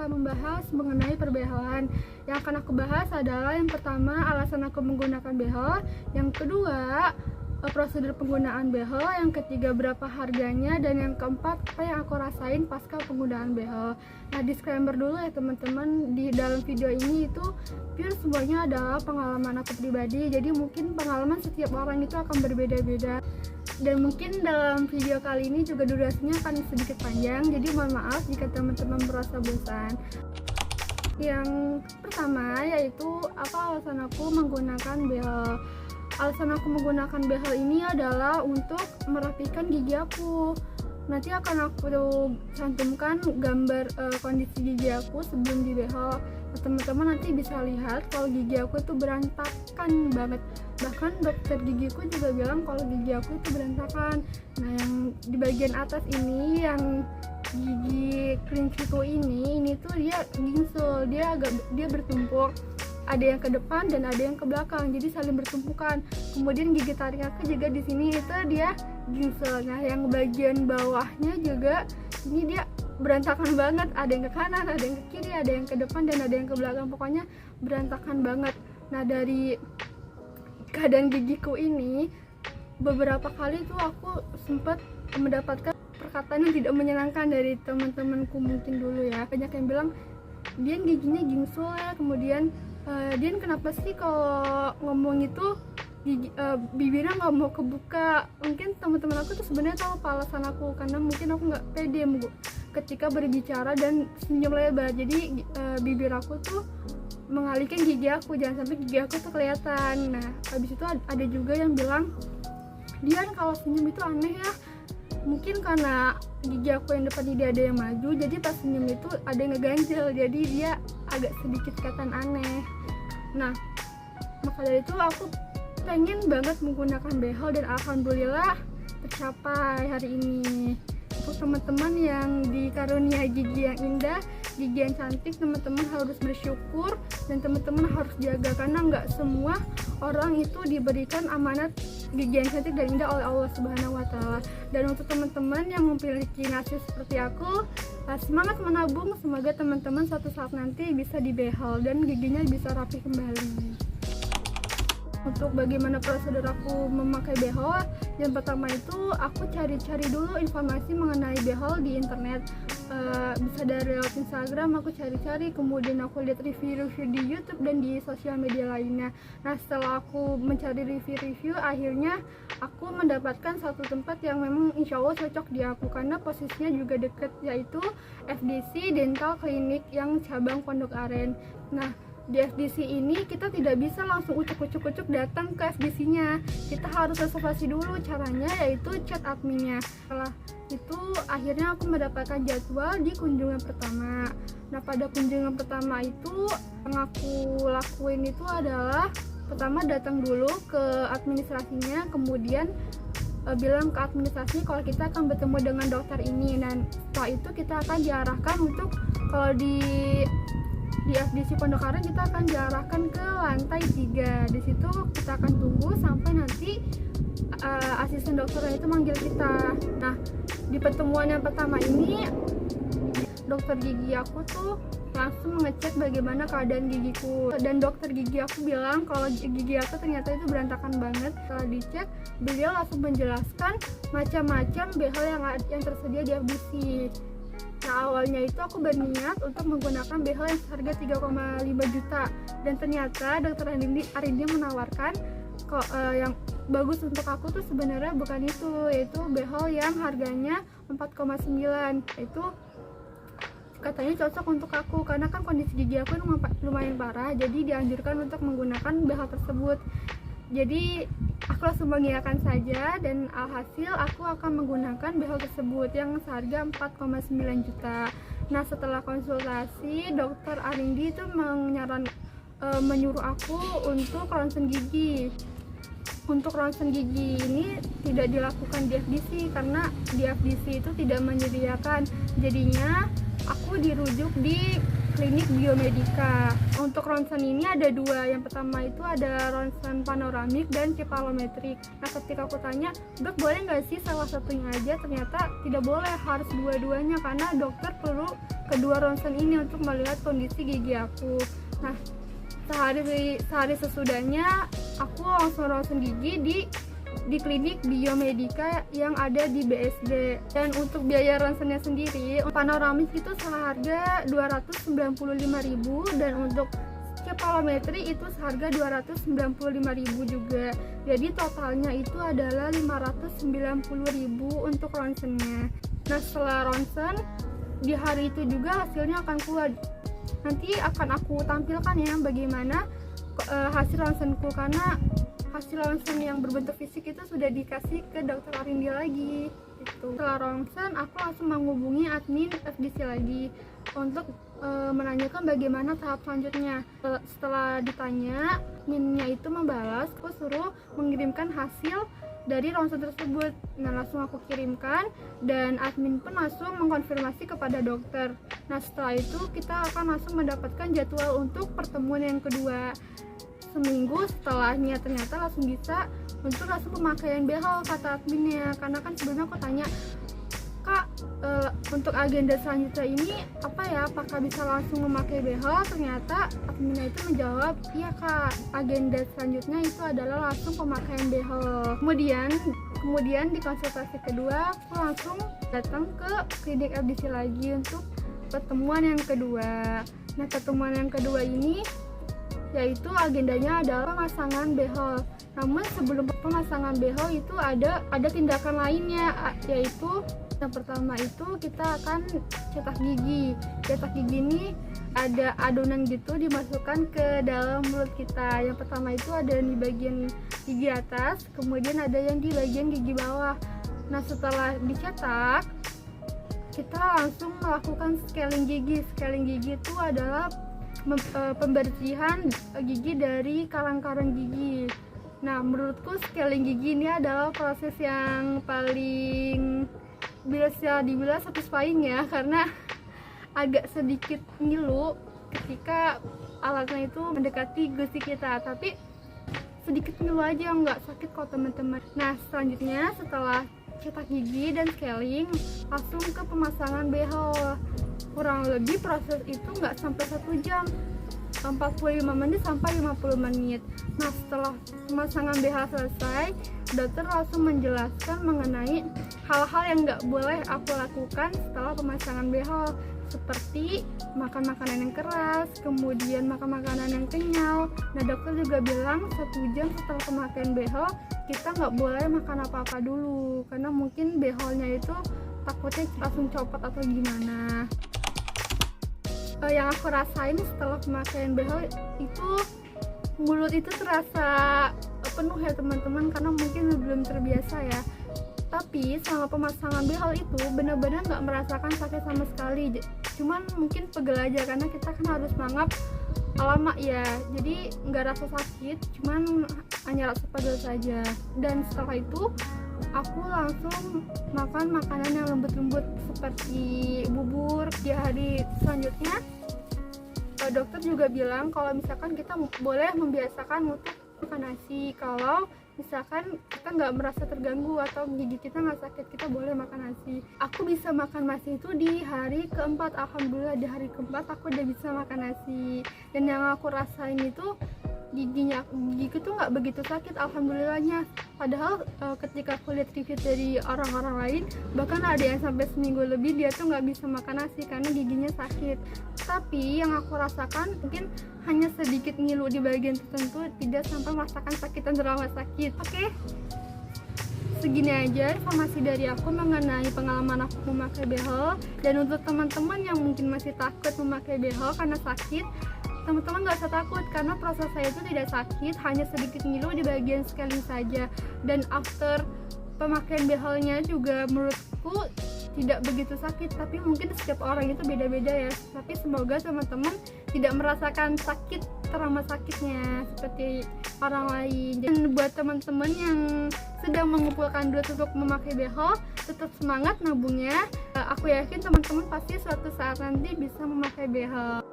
akan membahas mengenai perbeholan. Yang akan aku bahas adalah yang pertama, alasan aku menggunakan behel, yang kedua, prosedur penggunaan behel, yang ketiga berapa harganya, dan yang keempat apa yang aku rasain pasca penggunaan behel. Nah, disclaimer dulu ya teman-teman, di dalam video ini itu pure semuanya adalah pengalaman aku pribadi, jadi mungkin pengalaman setiap orang itu akan berbeda-beda, dan mungkin dalam video kali ini juga durasinya akan sedikit panjang, jadi mohon maaf jika teman-teman merasa bosan. Yang pertama yaitu apa alasan aku menggunakan behel. Alasan aku menggunakan behel ini adalah untuk merapikan gigi aku. Nanti akan aku cantumkan gambar kondisi gigi aku sebelum di behel. Nah, teman-teman nanti bisa lihat kalau gigi aku itu berantakan banget. Bahkan dokter gigiku juga bilang kalau gigi aku itu berantakan. Nah, yang di bagian atas ini, yang gigi kelinciku ini tuh dia gingsul, dia bertumpuk. Ada yang ke depan dan ada yang ke belakang, jadi saling bertumpukan. Kemudian gigi taring aku juga di sini itu dia gingsel. Nah, yang bagian bawahnya juga ini dia berantakan banget. Ada yang ke kanan, ada yang ke kiri, ada yang ke depan dan ada yang ke belakang. Pokoknya berantakan banget. Nah, dari keadaan gigiku ini beberapa kali tuh aku sempat mendapatkan perkataan yang tidak menyenangkan dari teman-temanku mungkin dulu ya. Banyak yang bilang dia giginya gingsul ya, kemudian Dian kenapa sih kalau ngomong itu bibirnya nggak mau kebuka. Mungkin teman-teman aku tuh sebenarnya tahu apa alasan aku, karena mungkin aku nggak pede ketika berbicara dan senyum lebar, jadi bibir aku tuh mengalihkan gigi aku, jangan sampai gigi aku tuh kelihatan. Nah, habis itu ada juga yang bilang, Dian kalau senyum itu aneh ya, mungkin karena gigi aku yang depan ini ada yang maju, jadi pas senyum itu ada yang ngeganjel, jadi dia agak sedikit kelihatan aneh. Nah, maka dari itu aku pengen banget menggunakan behel dan alhamdulillah tercapai hari ini. Untuk teman-teman yang dikarunia gigi yang indah, gigi yang cantik, teman-teman harus bersyukur dan teman-teman harus jaga, karena nggak semua orang itu diberikan amanat gigi yang cantik dan indah oleh Allah Subhanahu wa Ta'ala. Dan untuk teman-teman yang memiliki nasib seperti aku, semangat menabung. Semoga teman-teman suatu saat nanti bisa dibehel dan giginya bisa rapi kembali. Untuk bagaimana prosedur aku memakai behel, yang pertama itu aku cari-cari dulu informasi mengenai behel di internet. Bisa dari lewat Instagram aku cari-cari, kemudian aku lihat review-review di YouTube dan di sosial media lainnya. Nah, setelah aku mencari review-review, akhirnya aku mendapatkan satu tempat yang memang insya Allah cocok di aku, karena posisinya juga deket, yaitu FDC Dental Clinic yang cabang Pondok Aren. Nah, di FDC ini kita tidak bisa langsung ucuk-ucuk datang ke FDC-nya. Kita harus reservasi dulu. Caranya yaitu chat adminnya. Setelah itu akhirnya aku mendapatkan jadwal di kunjungan pertama. Nah, pada kunjungan pertama itu yang aku lakuin itu adalah pertama datang dulu ke administrasinya, kemudian bilang ke administrasinya kalau kita akan bertemu dengan dokter ini. Dan setelah itu kita akan diarahkan untuk, kalau di FDC Pondok Aren kita akan diarahkan ke lantai 3. Di situ kita akan tunggu sampai nanti asisten dokternya itu manggil kita. Nah, di pertemuan yang pertama ini dokter gigi aku tuh langsung mengecek bagaimana keadaan gigiku, dan dokter gigi aku bilang kalau gigi aku ternyata itu berantakan banget. Setelah dicek, beliau langsung menjelaskan macam-macam behel yang tersedia di FDC. Nah, awalnya itu aku berniat untuk menggunakan behel yang seharga 3,5 juta, dan ternyata dokter Arindi menawarkan kok yang bagus untuk aku tuh sebenarnya bukan itu, yaitu behel yang harganya 4,9. Itu katanya cocok untuk aku karena kan kondisi gigi aku lumayan parah, jadi dianjurkan untuk menggunakan behel tersebut. Jadi aku langsung mengiyakan saja, dan alhasil aku akan menggunakan behel tersebut yang seharga 4,9 juta. Nah, setelah konsultasi, dokter Arindi itu menyuruh aku untuk ronsen gigi. Untuk ronsen gigi ini tidak dilakukan di FDC karena di FDC itu tidak menyediakan. Jadinya aku dirujuk di klinik Biomedica. Untuk ronsen ini ada dua. Yang pertama itu ada ronsen panoramik dan kepalometrik. Nah, ketika aku tanya, dok boleh nggak sih salah satunya aja? Ternyata tidak boleh, harus dua-duanya karena dokter perlu kedua ronsen ini untuk melihat kondisi gigi aku. Nah, sehari sesudahnya aku langsung ronsen gigi di klinik Biomedica yang ada di BSD. Dan untuk biaya ronsennya sendiri, panoramik itu seharga 295.000 dan untuk kepalometri itu seharga 295.000 juga. Jadi totalnya itu adalah 590.000 untuk ronsennya. Nah, setelah ronsen di hari itu juga hasilnya akan keluar. Nanti akan aku tampilkan ya bagaimana hasil ronsenku, karena hasil ronsen yang berbentuk fisik itu sudah dikasih ke dokter Arindi lagi gitu. Setelah ronsen aku langsung menghubungi admin FDC lagi untuk menanyakan bagaimana tahap selanjutnya. Setelah ditanya, adminnya itu membalas, aku suruh mengirimkan hasil dari ronsen tersebut. Nah, langsung aku kirimkan dan admin pun langsung mengkonfirmasi kepada dokter. Nah, setelah itu kita akan langsung mendapatkan jadwal untuk pertemuan yang kedua. Seminggu setelahnya ternyata langsung bisa untuk langsung pemakaian behel, kata adminnya. Karena kan sebelumnya aku tanya, Kak, untuk agenda selanjutnya ini apa ya, apakah bisa langsung memakai behel? Ternyata adminnya itu menjawab, iya Kak, agenda selanjutnya itu adalah langsung pemakaian behel. Kemudian di konsultasi kedua aku langsung datang ke klinik FDC lagi untuk pertemuan yang kedua. Nah, pertemuan yang kedua ini yaitu agendanya adalah pemasangan behel. Namun sebelum pemasangan behel itu ada tindakan lainnya, yaitu yang pertama itu kita akan cetak gigi. Cetak gigi ini ada adonan gitu dimasukkan ke dalam mulut kita. Yang pertama itu ada di bagian gigi atas, kemudian ada yang di bagian gigi bawah. Nah, setelah dicetak kita langsung melakukan scaling gigi. Scaling gigi itu adalah pembersihan gigi dari karang-karang gigi. Nah, menurutku scaling gigi ini adalah proses yang paling bisa dibilang satisfying ya, karena agak sedikit ngilu ketika alatnya itu mendekati gusi kita, tapi sedikit ngilu aja, nggak sakit kok teman-teman. Nah, selanjutnya setelah cetak gigi dan scaling langsung ke pemasangan behel. Kurang lebih proses itu nggak sampai 1 jam, 45 menit sampai 50 menit. Nah, setelah pemasangan BH selesai, dokter langsung menjelaskan mengenai hal-hal yang nggak boleh aku lakukan setelah pemasangan BH, seperti makan makanan yang keras, kemudian makan makanan yang kenyal. Nah, dokter juga bilang 1 jam setelah pemakaian BH kita nggak boleh makan apa-apa dulu, karena mungkin BH-nya itu takutnya langsung copot atau gimana. Yang aku rasain setelah pemakaian behel itu, mulut itu terasa penuh ya teman-teman, karena mungkin belum terbiasa ya. Tapi selama pemasangan behel itu benar-benar nggak merasakan sakit sama sekali, cuman mungkin pegel aja karena kita kan harus mangap lama ya, jadi nggak rasa sakit, cuman hanya rasa pegel saja. Dan setelah itu aku langsung makan makanan yang lembut-lembut seperti bubur. Di hari selanjutnya dokter juga bilang kalau misalkan kita boleh membiasakan untuk makan nasi. Kalau misalkan kita nggak merasa terganggu atau gigi kita nggak sakit, kita boleh makan nasi. Aku bisa makan nasi itu di hari keempat. Alhamdulillah di hari keempat aku udah bisa makan nasi, dan yang aku rasain itu gigiku tuh nggak begitu sakit, alhamdulillahnya. Padahal ketika aku lihat review dari orang-orang lain, bahkan ada yang sampai seminggu lebih dia tuh nggak bisa makan nasi karena giginya sakit. Tapi yang aku rasakan mungkin hanya sedikit ngilu di bagian tertentu, tidak sampai merasakan sakit dan terlalu sakit. Oke, segini aja informasi dari aku mengenai pengalaman aku memakai behel. Dan untuk teman-teman yang mungkin masih takut memakai behel karena sakit, teman-teman gak usah takut, karena proses saya itu tidak sakit, hanya sedikit ngilu di bagian scaling saja. Dan after pemakaian behelnya juga menurutku tidak begitu sakit, tapi mungkin setiap orang itu beda-beda ya. Tapi semoga teman-teman tidak merasakan sakit terama sakitnya seperti orang lain. Dan buat teman-teman yang sedang mengumpulkan duit untuk memakai behel, tetap semangat nabungnya. Aku yakin teman-teman pasti suatu saat nanti bisa memakai behel.